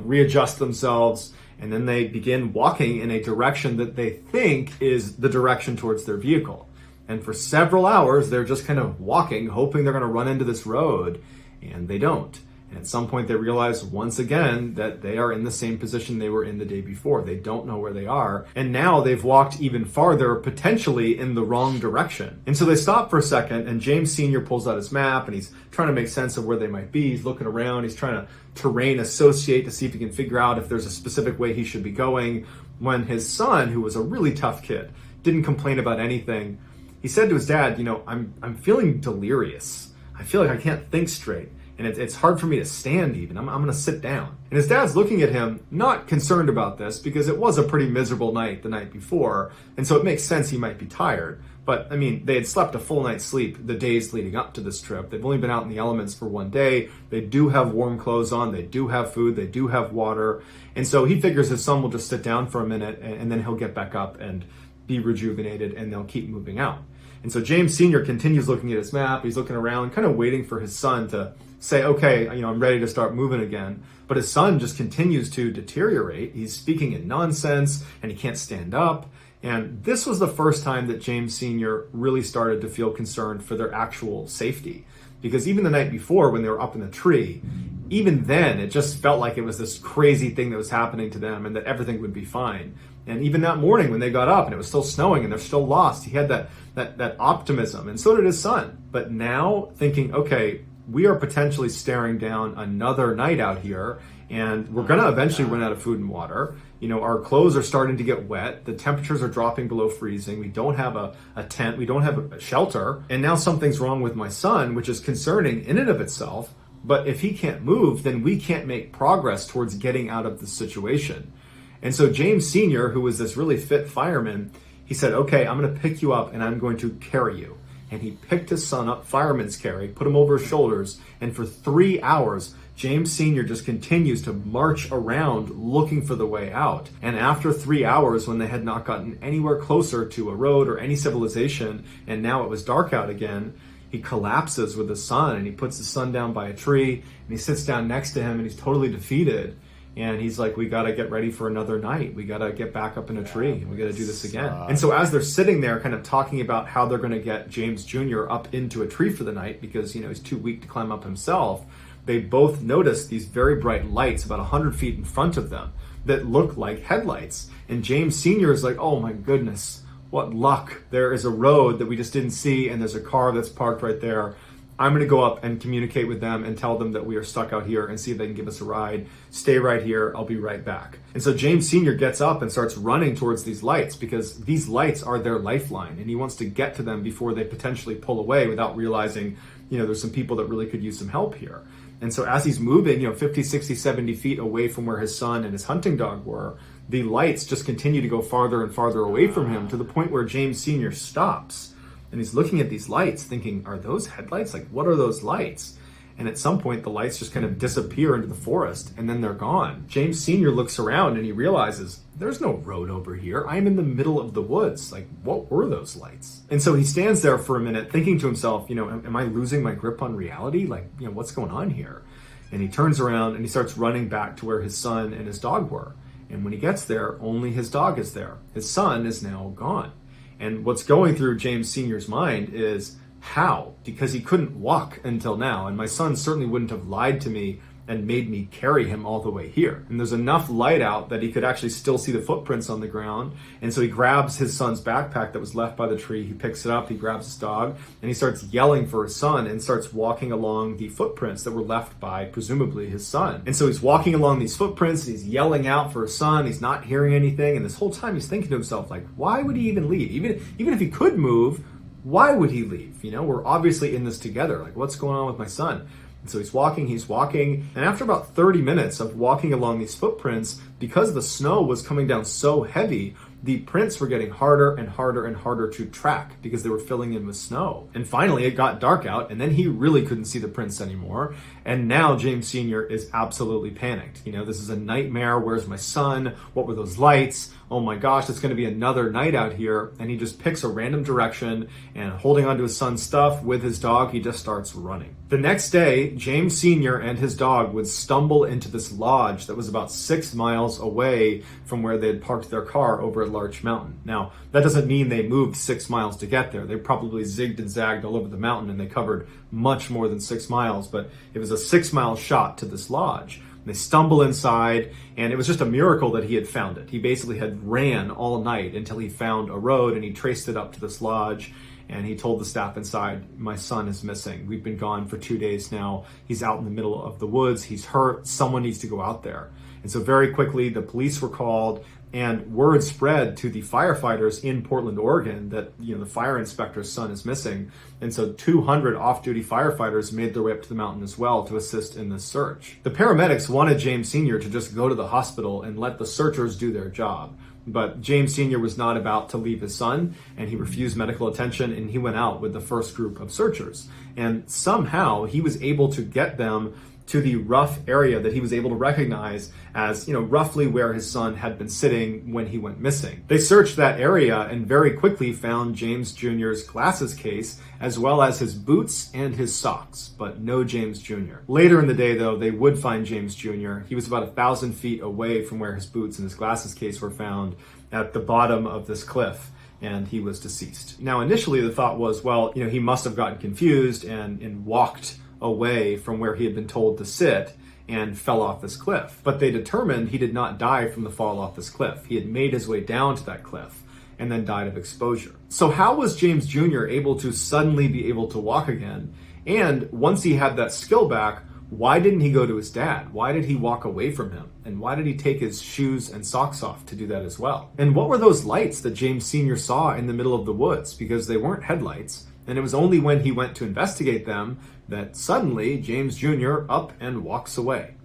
readjust themselves, and then they begin walking in a direction that they think is the direction towards their vehicle. And for several hours, they're just kind of walking, hoping they're going to run into this road, and they don't. And at some point, they realize once again that they are in the same position they were in the day before. They don't know where they are. And now they've walked even farther, potentially in the wrong direction. And so they stop for a second, and James Sr. pulls out his map, and he's trying to make sense of where they might be. He's looking around. He's trying to terrain associate to see if he can figure out if there's a specific way he should be going. When his son, who was a really tough kid, didn't complain about anything, he said to his dad, I'm feeling delirious. I feel like I can't think straight. And it's hard for me to stand even. I'm going to sit down. And his dad's looking at him, not concerned about this, because it was a pretty miserable night the night before. And so it makes sense he might be tired. But, they had slept a full night's sleep the days leading up to this trip. They've only been out in the elements for one day. They do have warm clothes on. They do have food. They do have water. And so he figures his son will just sit down for a minute, and then he'll get back up and be rejuvenated, and they'll keep moving out. And so James Sr. continues looking at his map. He's looking around, kind of waiting for his son to say, okay, I'm ready to start moving again. But his son just continues to deteriorate. He's speaking in nonsense, and he can't stand up. And this was the first time that James Sr. really started to feel concerned for their actual safety. Because even the night before, when they were up in the tree, even then, it just felt like it was this crazy thing that was happening to them and that everything would be fine. And even that morning when they got up and it was still snowing and they're still lost, he had that optimism, and so did his son. But now thinking, okay, we are potentially staring down another night out here, and we're going to eventually run out of food and water. Our clothes are starting to get wet. The temperatures are dropping below freezing. We don't have a tent. We don't have a shelter. And now something's wrong with my son, which is concerning in and of itself. But if he can't move, then we can't make progress towards getting out of the situation. And so James Sr., who was this really fit fireman, he said, okay, I'm going to pick you up and I'm going to carry you. And he picked his son up, fireman's carry, put him over his shoulders, and for 3 hours, James Sr. just continues to march around looking for the way out. And after 3 hours, when they had not gotten anywhere closer to a road or any civilization, and now it was dark out again, he collapses with his son, and he puts his son down by a tree, and he sits down next to him, and he's totally defeated. And he's like, we got to get ready for another night. We got to get back up in a tree, and we got to do this again. And so as they're sitting there kind of talking about how they're going to get James Jr. up into a tree for the night because, he's too weak to climb up himself, they both notice these very bright lights about 100 feet in front of them that look like headlights. And James Sr. is like, oh my goodness, what luck. There is a road that we just didn't see, and there's a car that's parked right there. I'm going to go up and communicate with them and tell them that we are stuck out here and see if they can give us a ride. Stay right here. I'll be right back. And so James Sr. gets up and starts running towards these lights because these lights are their lifeline, and he wants to get to them before they potentially pull away without realizing, there's some people that really could use some help here. And so as he's moving, 50, 60, 70 feet away from where his son and his hunting dog were, the lights just continue to go farther and farther away from him to the point where James Sr. stops. And he's looking at these lights thinking, are those headlights? Like, what are those lights? And at some point, the lights just kind of disappear into the forest, and then they're gone. James Sr. looks around and he realizes, there's no road over here. I'm in the middle of the woods. Like, what were those lights? And so he stands there for a minute thinking to himself, am I losing my grip on reality? Like, what's going on here? And he turns around and he starts running back to where his son and his dog were. And when he gets there, only his dog is there. His son is now gone. And what's going through James Sr.'s mind is, how? Because he couldn't walk until now, and my son certainly wouldn't have lied to me and made me carry him all the way here. And there's enough light out that he could actually still see the footprints on the ground. And so he grabs his son's backpack that was left by the tree, he picks it up, he grabs his dog, and he starts yelling for his son and starts walking along the footprints that were left by, presumably, his son. And so he's walking along these footprints, and he's yelling out for his son, he's not hearing anything, and this whole time he's thinking to himself, like, why would he even leave? Even if he could move, why would he leave? You know, we're obviously in this together. Like, what's going on with my son? And so he's walking, and after about 30 minutes of walking along these footprints, because the snow was coming down so heavy, the prints were getting harder and harder and harder to track because they were filling in with snow. And finally, it got dark out, and then he really couldn't see the prints anymore. And now James Sr. is absolutely panicked. You know, this is a nightmare. Where's my son? What were those lights? Oh my gosh, it's going to be another night out here. And he just picks a random direction, and holding onto his son's stuff with his dog, he just starts running. The next day, James Sr. and his dog would stumble into this lodge that was about 6 miles away from where they had parked their car over at Larch Mountain. Now, that doesn't mean they moved 6 miles to get there. They probably zigged and zagged all over the mountain, and they covered much more than 6 miles, but it was a 6-mile shot to this lodge. They stumble inside, and it was just a miracle that he had found it. He basically had ran all night until he found a road, and he traced it up to this lodge, and he told the staff inside, my son is missing. We've been gone for 2 days now. He's out in the middle of the woods. He's hurt. Someone needs to go out there. And so very quickly, the police were called, and word spread to the firefighters in Portland, Oregon that, you know, the fire inspector's son is missing. And so 200 off-duty firefighters made their way up to the mountain as well to assist in this search. The paramedics wanted James Sr. to just go to the hospital and let the searchers do their job. But James Sr. was not about to leave his son, and he refused medical attention, and he went out with the first group of searchers. And somehow he was able to get them to the rough area that he was able to recognize as, you know, roughly where his son had been sitting when he went missing. They searched that area and very quickly found James Jr.'s glasses case, as well as his boots and his socks, but no James Jr. Later in the day, though, they would find James Jr. He was about 1,000 feet away from where his boots and his glasses case were found, at the bottom of this cliff, and he was deceased. Now, initially the thought was, well, you know, he must have gotten confused and walked away from where he had been told to sit and fell off this cliff. But they determined he did not die from the fall off this cliff. He had made his way down to that cliff and then died of exposure. So how was James Jr. able to suddenly be able to walk again? And once he had that skill back, why didn't he go to his dad? Why did he walk away from him? And why did he take his shoes and socks off to do that as well? And what were those lights that James Sr. saw in the middle of the woods? Because they weren't headlights. And it was only when he went to investigate them that suddenly James Jr. up and walks away.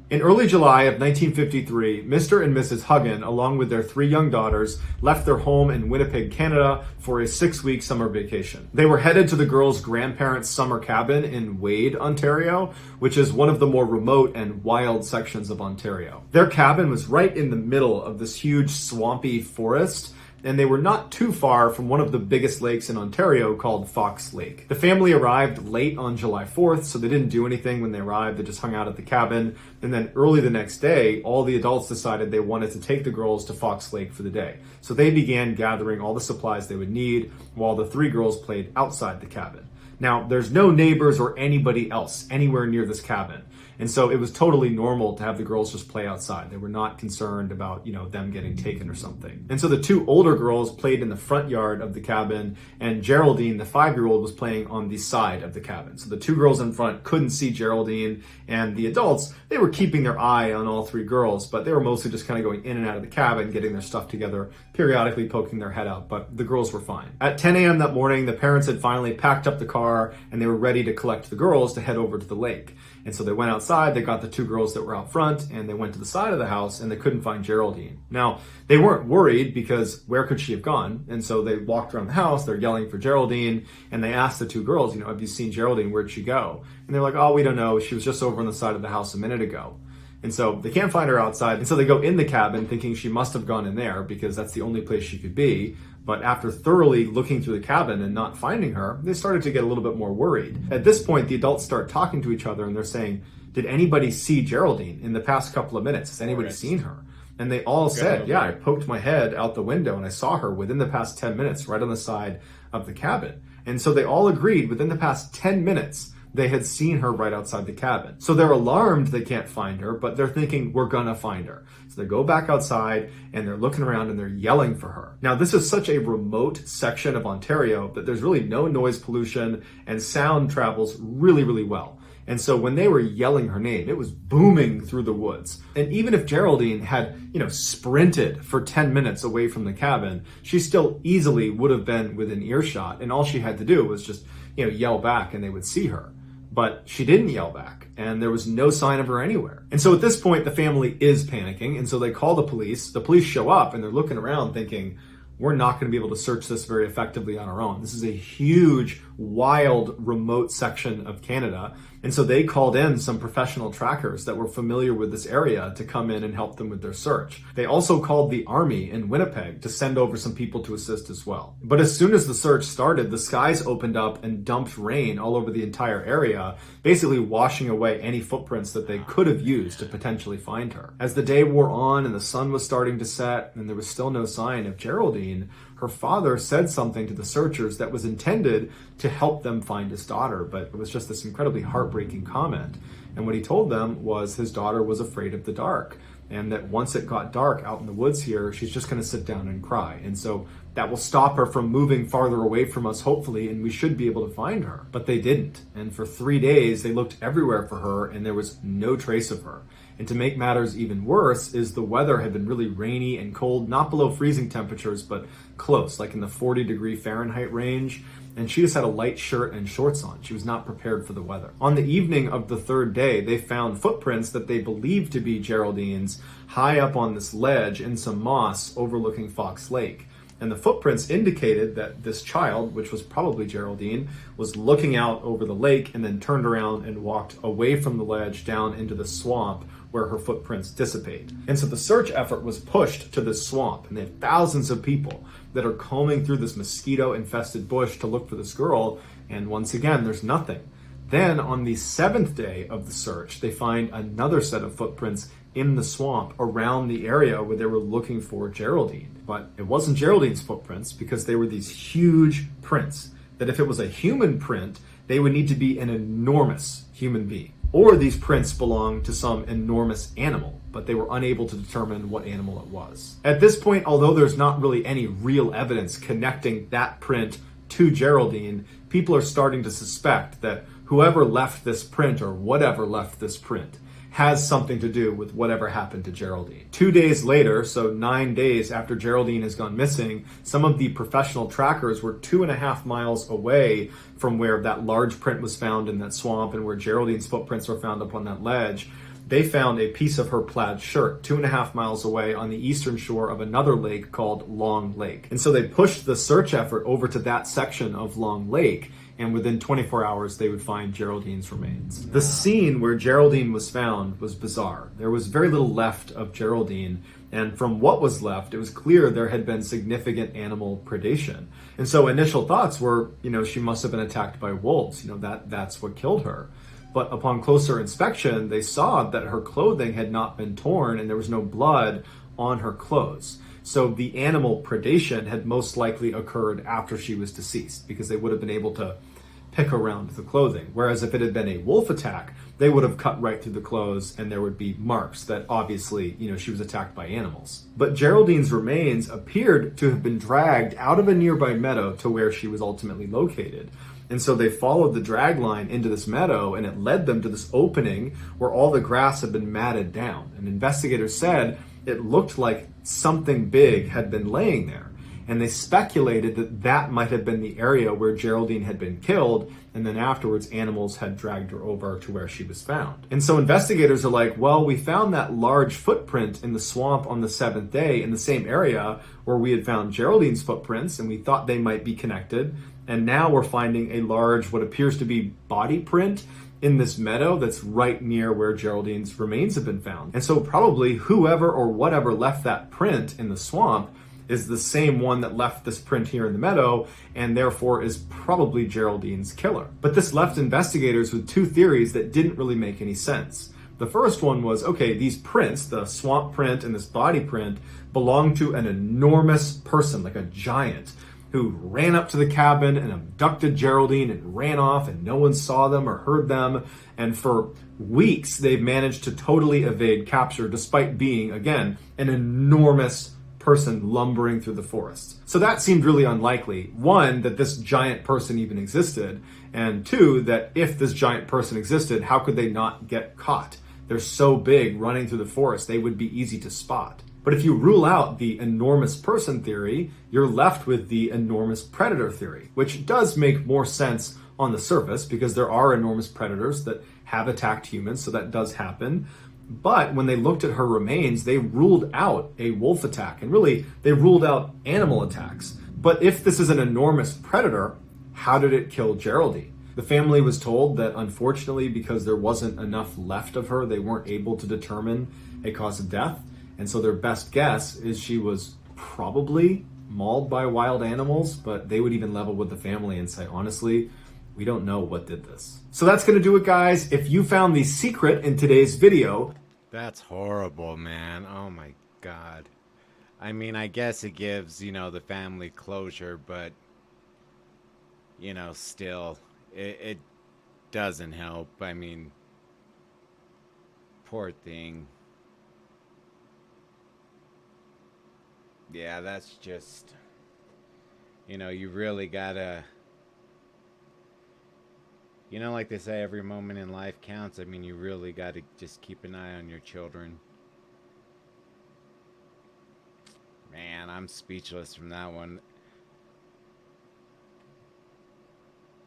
In early July of 1953, Mr. and Mrs. Huggin, along with their 3 young daughters, left their home in Winnipeg, Canada for a 6-week summer vacation. They were headed to the girls' grandparents' summer cabin in Wade, Ontario, which is one of the more remote and wild sections of Ontario. Their cabin was right in the middle of this huge swampy forest, and they were not too far from one of the biggest lakes in Ontario called Fox Lake. The family arrived late on July 4th, so they didn't do anything when they arrived. They just hung out at the cabin. And then early the next day, all the adults decided they wanted to take the girls to Fox Lake for the day. So they began gathering all the supplies they would need while the 3 girls played outside the cabin. Now, there's no neighbors or anybody else anywhere near this cabin. And so it was totally normal to have the girls just play outside. They were not concerned about, you know, them getting taken or something. And so the 2 older girls played in the front yard of the cabin, and Geraldine, the 5-year-old, was playing on the side of the cabin. So the 2 girls in front couldn't see Geraldine, and the adults, they were keeping their eye on all 3 girls, but they were mostly just kind of going in and out of the cabin, getting their stuff together, periodically poking their head out, but the girls were fine. At 10 a.m. that morning, the parents had finally packed up the car, and they were ready to collect the girls to head over to the lake. And so they went outside, they got the 2 girls that were out front, and they went to the side of the house, and they couldn't find Geraldine. Now, they weren't worried because where could she have gone? And so they walked around the house, they're yelling for Geraldine, and they asked the 2 girls, you know, have you seen Geraldine? Where'd she go? And they're like, oh, we don't know. She was just over on the side of the house a minute ago. And so they can't find her outside. And so they go in the cabin thinking she must have gone in there because that's the only place she could be. But after thoroughly looking through the cabin and not finding her, they started to get a little bit more worried. At this point, the adults start talking to each other and they're saying, did anybody see Geraldine in the past couple of minutes? Has anybody seen her? And they all said, yeah, I poked my head out the window and I saw her within the past 10 minutes right on the side of the cabin. And so they all agreed within the past 10 minutes, they had seen her right outside the cabin. So they're alarmed they can't find her, but they're thinking we're gonna find her. So they go back outside and they're looking around and they're yelling for her. Now, this is such a remote section of Ontario that there's really no noise pollution and sound travels really, really well. And so when they were yelling her name, it was booming through the woods. And even if Geraldine had, sprinted for 10 minutes away from the cabin, she still easily would have been within earshot. And all she had to do was just, yell back and they would see her. But she didn't yell back, and there was no sign of her anywhere. And so at this point, the family is panicking, and so they call the police. The police show up, and they're looking around thinking, we're not going to be able to search this very effectively on our own. This is a huge, wild, remote section of Canada. And so they called in some professional trackers that were familiar with this area to come in and help them with their search. They also called the army in Winnipeg to send over some people to assist as well. But as soon as the search started, the skies opened up and dumped rain all over the entire area, basically washing away any footprints that they could have used to potentially find her. As the day wore on and the sun was starting to set and there was still no sign of Geraldine, her father said something to the searchers that was intended to help them find his daughter, but it was just this incredibly heartbreaking comment. And what he told them was his daughter was afraid of the dark, and that once it got dark out in the woods here, she's just going to sit down and cry. And so that will stop her from moving farther away from us, hopefully, and we should be able to find her. But they didn't. And for 3 days, they looked everywhere for her, and there was no trace of her. And to make matters even worse is the weather had been really rainy and cold, not below freezing temperatures, but close, like in the 40-degree Fahrenheit range. And she just had a light shirt and shorts on. She was not prepared for the weather. On the evening of the third day, they found footprints that they believed to be Geraldine's high up on this ledge in some moss overlooking Fox Lake. And the footprints indicated that this child, which was probably Geraldine, was looking out over the lake and then turned around and walked away from the ledge down into the swamp where her footprints dissipate. And so the search effort was pushed to this swamp, and they have thousands of people that are combing through this mosquito-infested bush to look for this girl, and once again, there's nothing. Then on the 7th day of the search, they find another set of footprints in the swamp around the area where they were looking for Geraldine. But it wasn't Geraldine's footprints because they were these huge prints that if it was a human print, they would need to be an enormous human being. Or these prints belonged to some enormous animal, but they were unable to determine what animal it was. At this point, although there's not really any real evidence connecting that print to Geraldine, people are starting to suspect that whoever left this print or whatever left this print has something to do with whatever happened to Geraldine. 2 days later, so 9 days after Geraldine has gone missing, some of the professional trackers were 2.5 miles away from where that large print was found in that swamp and where Geraldine's footprints were found up on that ledge. They found a piece of her plaid shirt 2.5 miles away on the eastern shore of another lake called Long Lake. And so they pushed the search effort over to that section of Long Lake, and within 24 hours, they would find Geraldine's remains. The scene where Geraldine was found was bizarre. There was very little left of Geraldine, and from what was left, it was clear there had been significant animal predation. And so initial thoughts were, she must have been attacked by wolves. That's what killed her. But upon closer inspection, they saw that her clothing had not been torn and there was no blood on her clothes. So the animal predation had most likely occurred after she was deceased because they would have been able to pick around the clothing. Whereas if it had been a wolf attack, they would have cut right through the clothes and there would be marks that obviously, she was attacked by animals. But Geraldine's remains appeared to have been dragged out of a nearby meadow to where she was ultimately located. And so they followed the drag line into this meadow and it led them to this opening where all the grass had been matted down. And investigators said it looked like something big had been laying there. And they speculated that that might have been the area where Geraldine had been killed, and then afterwards animals had dragged her over to where she was found. And so investigators are like, well, we found that large footprint in the swamp on the 7th day in the same area where we had found Geraldine's footprints, and we thought they might be connected. And now we're finding a large, what appears to be body print in this meadow that's right near where Geraldine's remains have been found. And so probably whoever or whatever left that print in the swamp is the same one that left this print here in the meadow and therefore is probably Geraldine's killer. But this left investigators with two theories that didn't really make any sense. The first one was, okay, these prints, the swamp print and this body print, belong to an enormous person, like a giant, who ran up to the cabin and abducted Geraldine and ran off and no one saw them or heard them. And for weeks, they've managed to totally evade capture despite being, again, an enormous person lumbering through the forest. So that seemed really unlikely. One, that this giant person even existed, And two, that if this giant person existed, how could they not get caught? They're so big running through the forest, they would be easy to spot. But if you rule out the enormous person theory, you're left with the enormous predator theory, which does make more sense on the surface because there are enormous predators that have attacked humans, so that does happen. But when they looked at her remains, they ruled out a wolf attack, and really, they ruled out animal attacks. But if this is an enormous predator, how did it kill Geraldine? The family was told that unfortunately, because there wasn't enough left of her, they weren't able to determine a cause of death. And so their best guess is she was probably mauled by wild animals, but they would even level with the family and say, honestly, we don't know what did this. So that's going to do it, guys. If you found the secret in today's video. That's horrible, man. Oh my God. I mean, I guess it gives, the family closure, but, still, it doesn't help. I mean, poor thing. Yeah, that's just, you really gotta, like they say, every moment in life counts. I mean, you really gotta just keep an eye on your children. Man, I'm speechless from that one.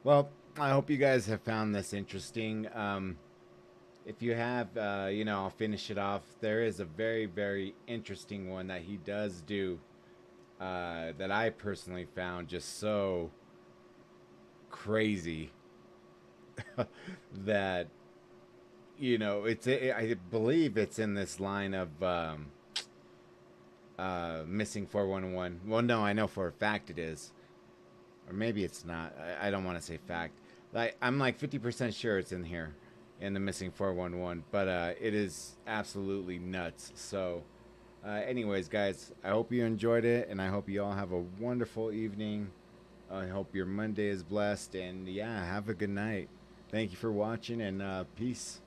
Well, I hope you guys have found this interesting. If you have, I'll finish it off. There is a very, very interesting one that he does do that I personally found just so crazy that, I believe it's in this line of missing 411. Well, no, I know for a fact it is. Or maybe it's not. I don't want to say fact. I'm like 50% sure it's in here. In the missing 411, but it is absolutely nuts. So anyways, guys, I hope you enjoyed it, and I hope you all have a wonderful evening. I hope your Monday is blessed, and yeah, have a good night. Thank you for watching, and peace.